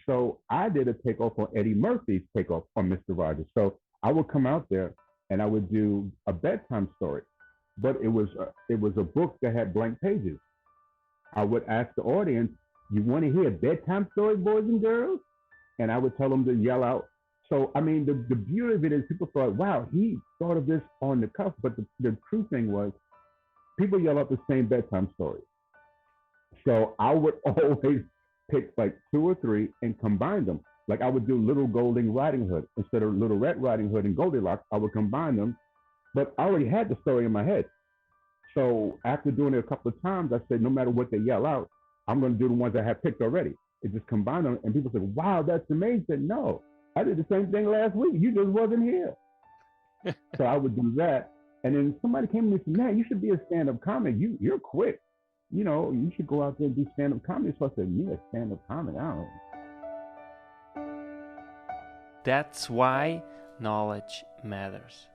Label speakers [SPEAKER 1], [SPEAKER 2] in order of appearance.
[SPEAKER 1] So I did a takeoff on Eddie Murphy's takeoff on Mr. Rogers. So I would come out there and I would do a bedtime story, but it was a book that had blank pages. I would ask the audience, "You want to hear a bedtime story, boys and girls?" And I would tell them to yell out. So I mean, the beauty of it is people thought, "Wow, he thought of this on the cuff." But the true thing was, people yell out the same bedtime story. So I would always pick like two or three and combine them. Like I would do Little Golden Riding Hood instead of Little Red Riding Hood and Goldilocks. I would combine them, but I already had the story in my head. So after doing it a couple of times, I said, no matter what they yell out, I'm going to do the ones I have picked already. It just combine them, and people said, "Wow, that's amazing." I said, "No, I did the same thing last week. You just wasn't here." So I would do that, and then somebody came to me and said, "Man, you should be a stand-up comic. You're quick. You should go out there and do stand-up comedy." So I said, "Me, a stand-up comic? I don't know."
[SPEAKER 2] That's why knowledge matters.